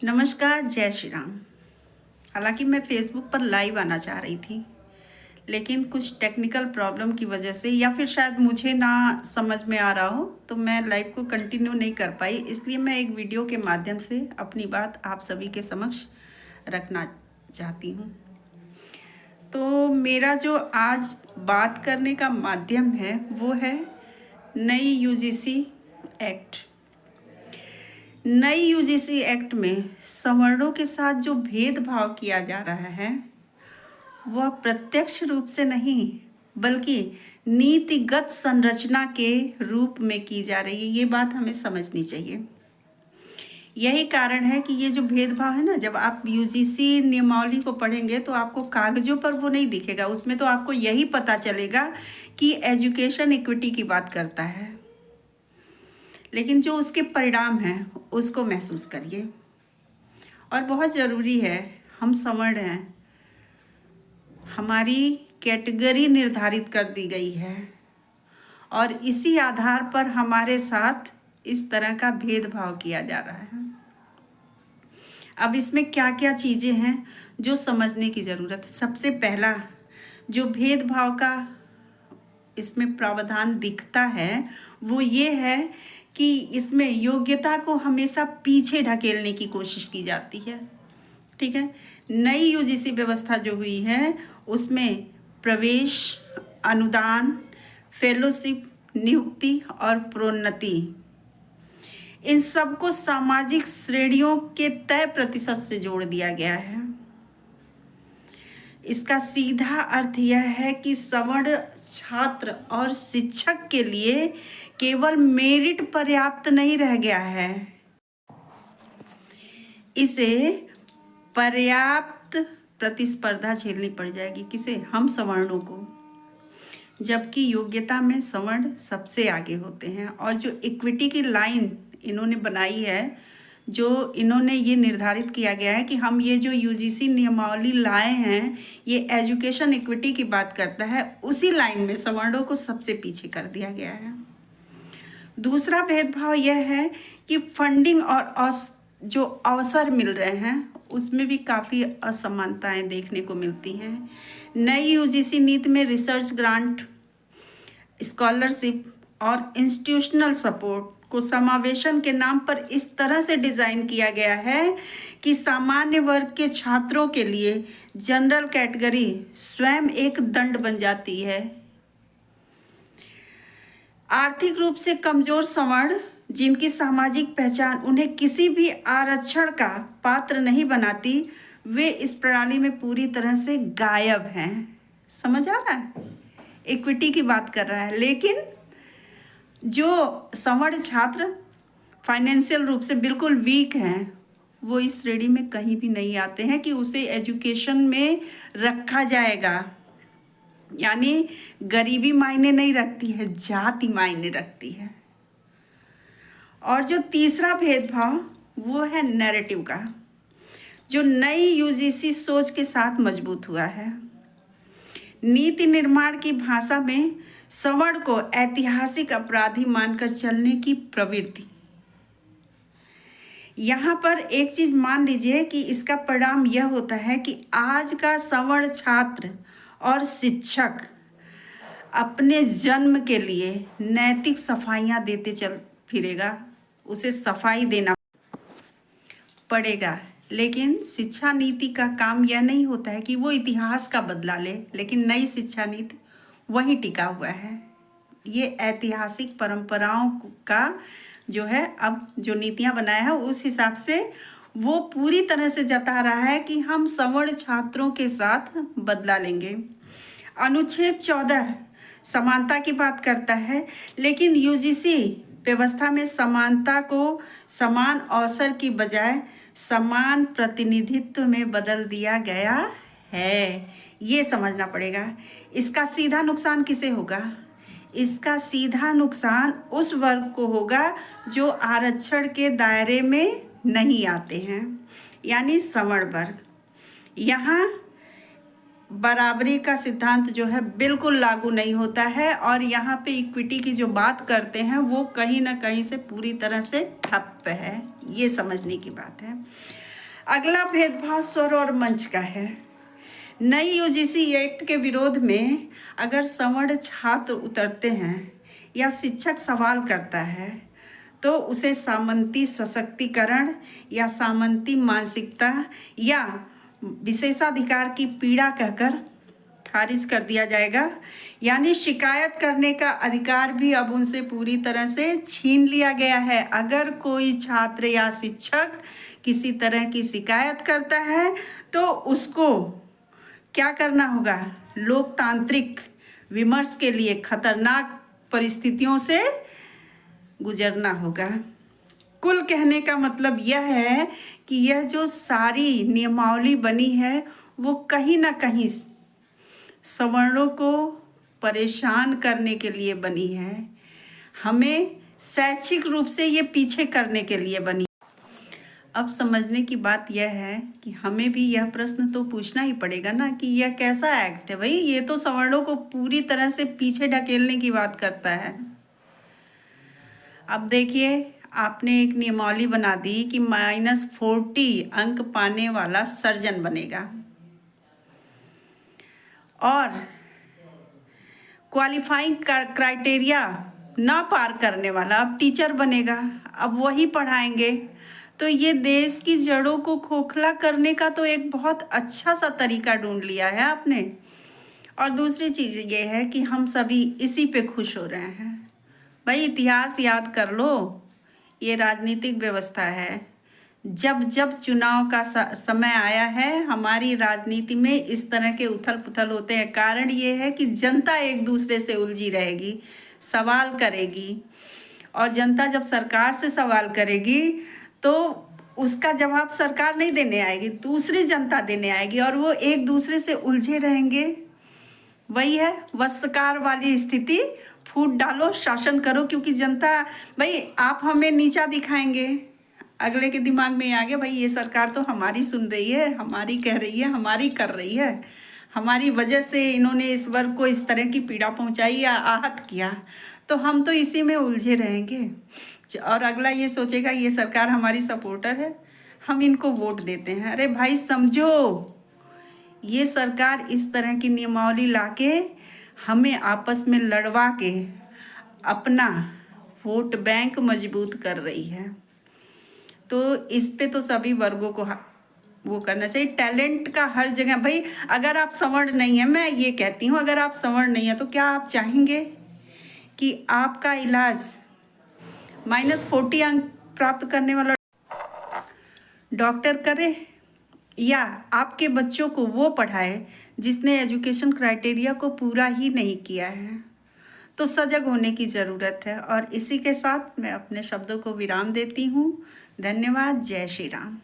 नमस्कार, जय श्री राम। हालांकि मैं फेसबुक पर लाइव आना चाह रही थी, लेकिन कुछ टेक्निकल प्रॉब्लम की वजह से या फिर शायद मुझे ना समझ में आ रहा हो तो मैं लाइव को कंटिन्यू नहीं कर पाई। इसलिए मैं एक वीडियो के माध्यम से अपनी बात आप सभी के समक्ष रखना चाहती हूँ। तो मेरा जो आज बात करने का माध्यम है वो है नई यूजीसी एक्ट। नई यूजीसी एक्ट में सवर्णों के साथ जो भेदभाव किया जा रहा है वह प्रत्यक्ष रूप से नहीं बल्कि नीतिगत संरचना के रूप में की जा रही है। ये बात हमें समझनी चाहिए। यही कारण है कि ये जो भेदभाव है ना, जब आप यूजीसी नियमावली को पढ़ेंगे तो आपको कागजों पर वो नहीं दिखेगा। उसमें तो आपको यही पता चलेगा कि एजुकेशन इक्विटी की बात करता है, लेकिन जो उसके परिणाम हैं उसको महसूस करिए। और बहुत ज़रूरी है, हम सवर्ण हैं, हमारी कैटेगरी निर्धारित कर दी गई है और इसी आधार पर हमारे साथ इस तरह का भेदभाव किया जा रहा है। अब इसमें क्या क्या चीज़ें हैं जो समझने की ज़रूरत है। सबसे पहला जो भेदभाव का इसमें प्रावधान दिखता है वो ये है कि इसमें योग्यता को हमेशा पीछे ढकेलने की कोशिश की जाती है। ठीक है, नई यूजीसी व्यवस्था जो हुई है उसमें प्रवेश, अनुदान, फेलोशिप, नियुक्ति और प्रोन्नति, इन सबको सामाजिक श्रेणियों के तय प्रतिशत से जोड़ दिया गया है। इसका सीधा अर्थ यह है कि सवर्ण छात्र और शिक्षक के लिए केवल मेरिट पर्याप्त नहीं रह गया है, इसे पर्याप्त प्रतिस्पर्धा झेलनी पड़ जाएगी। किसे? हम सवर्णों को, जबकि योग्यता में सवर्ण सबसे आगे होते हैं। और जो इक्विटी की लाइन इन्होंने बनाई है, जो इन्होंने ये निर्धारित किया गया है कि हम ये जो यूजीसी नियमावली लाए हैं ये एजुकेशन इक्विटी की बात करता है, उसी लाइन में सवर्णों को सबसे पीछे कर दिया गया है। दूसरा भेदभाव यह है कि फंडिंग और जो अवसर मिल रहे हैं उसमें भी काफ़ी असमानताएं देखने को मिलती हैं। नई यूजीसी नीति में रिसर्च ग्रांट, स्कॉलरशिप और इंस्टीट्यूशनल सपोर्ट को समावेशन के नाम पर इस तरह से डिज़ाइन किया गया है कि सामान्य वर्ग के छात्रों के लिए जनरल कैटेगरी स्वयं एक दंड बन जाती है। आर्थिक रूप से कमजोर सवर्ण, जिनकी सामाजिक पहचान उन्हें किसी भी आरक्षण का पात्र नहीं बनाती, वे इस प्रणाली में पूरी तरह से गायब हैं। समझ आ रहा है? इक्विटी की बात कर रहा है, लेकिन जो सवर्ण छात्र फाइनेंशियल रूप से बिल्कुल वीक हैं वो इस श्रेणी में कहीं भी नहीं आते हैं कि उसे एजुकेशन में रखा जाएगा। यानी गरीबी मायने नहीं रखती है, जाति मायने रखती है। और जो तीसरा भेदभाव वो है नैरेटिव का, जो नई यूजीसी सोच के साथ मजबूत हुआ है। नीति निर्माण की भाषा में सवर्ण को ऐतिहासिक अपराधी मानकर चलने की प्रवृत्ति। यहाँ पर एक चीज मान लीजिए कि इसका परिणाम यह होता है कि आज का सवर्ण छात्र और शिक्षक अपने जन्म के लिए नैतिक सफाइयाँ देते चल फिरेगा, उसे सफाई देना पड़ेगा। लेकिन शिक्षा नीति का काम यह नहीं होता है कि वो इतिहास का बदला ले, लेकिन नई शिक्षा नीति वही टिका हुआ है। ये ऐतिहासिक परंपराओं का जो है अब जो नीतियां बनाया है उस हिसाब से वो पूरी तरह से जता रहा है कि हम सवर्ण छात्रों के साथ बदला लेंगे। अनुच्छेद 14 समानता की बात करता है, लेकिन यूजीसी व्यवस्था में समानता को समान अवसर की बजाय समान प्रतिनिधित्व में बदल दिया गया है। ये समझना पड़ेगा। इसका सीधा नुकसान किसे होगा? इसका सीधा नुकसान उस वर्ग को होगा जो आरक्षण के दायरे में नहीं आते हैं, यानी सवर्ण वर्ग। यहाँ बराबरी का सिद्धांत जो है बिल्कुल लागू नहीं होता है और यहाँ पे इक्विटी की जो बात करते हैं वो कहीं ना कहीं से पूरी तरह से ठप्प है। ये समझने की बात है। अगला भेदभाव स्वर और मंच का है। नई यूजीसी एक्ट के विरोध में अगर सवर्ण छात्र उतरते हैं या शिक्षक सवाल करता है तो उसे सामंती सशक्तिकरण या सामंती मानसिकता या विशेषाधिकार की पीड़ा कहकर खारिज कर दिया जाएगा। यानी शिकायत करने का अधिकार भी अब उनसे पूरी तरह से छीन लिया गया है। अगर कोई छात्र या शिक्षक किसी तरह की शिकायत करता है तो उसको क्या करना होगा? लोकतांत्रिक विमर्श के लिए खतरनाक परिस्थितियों से गुजरना होगा। कुल कहने का मतलब यह है कि यह जो सारी नियमावली बनी है वो कहीं ना कहीं सवर्णों को परेशान करने के लिए बनी है, हमें शैक्षिक रूप से ये पीछे करने के लिए बनी। अब समझने की बात यह है कि हमें भी यह प्रश्न तो पूछना ही पड़ेगा ना कि यह कैसा एक्ट है भाई। ये तो सवर्णों को पूरी तरह से पीछे ढकेलने की बात करता है। अब देखिए, आपने एक नियमावली बना दी कि -40 अंक पाने वाला सर्जन बनेगा और क्वालिफाइंग क्राइटेरिया ना पार करने वाला अब टीचर बनेगा। अब वही पढ़ाएंगे। तो ये देश की जड़ों को खोखला करने का तो एक बहुत अच्छा सा तरीका ढूंढ लिया है आपने। और दूसरी चीज़ ये है कि हम सभी इसी पे खुश हो रहे हैं। भाई इतिहास याद कर लो, ये राजनीतिक व्यवस्था है। जब जब चुनाव का समय आया है हमारी राजनीति में इस तरह के उथल पुथल होते हैं। कारण ये है कि जनता एक दूसरे से उलझी रहेगी, सवाल करेगी, और जनता जब सरकार से सवाल करेगी तो उसका जवाब सरकार नहीं देने आएगी, दूसरी जनता देने आएगी और वो एक दूसरे से उलझे रहेंगे। वही है वस्त्रकार वाली स्थिति, फूट डालो शासन करो, क्योंकि जनता भाई आप हमें नीचा दिखाएंगे, अगले के दिमाग में आ गया भाई ये सरकार तो हमारी सुन रही है, हमारी कह रही है, हमारी कर रही है, हमारी वजह से इन्होंने इस वर्ग को इस तरह की पीड़ा पहुंचाई या आहत किया, तो हम तो इसी में उलझे रहेंगे। और अगला ये सोचेगा ये सरकार हमारी सपोर्टर है, हम इनको वोट देते हैं। अरे भाई समझो, ये सरकार इस तरह की नियमावली लाके हमें आपस में लड़वा के अपना वोट बैंक मजबूत कर रही है। तो इस पे तो सभी वर्गों को वो करना चाहिए। टैलेंट का हर जगह भाई, अगर आप सवर्ण नहीं है, मैं ये कहती हूँ अगर आप सवर्ण नहीं है तो क्या आप चाहेंगे कि आपका इलाज -40 अंक प्राप्त करने वाला डॉक्टर करे, या आपके बच्चों को वो पढ़ाए जिसने एजुकेशन क्राइटेरिया को पूरा ही नहीं किया है? तो सजग होने की ज़रूरत है। और इसी के साथ मैं अपने शब्दों को विराम देती हूँ। धन्यवाद। जय श्री राम।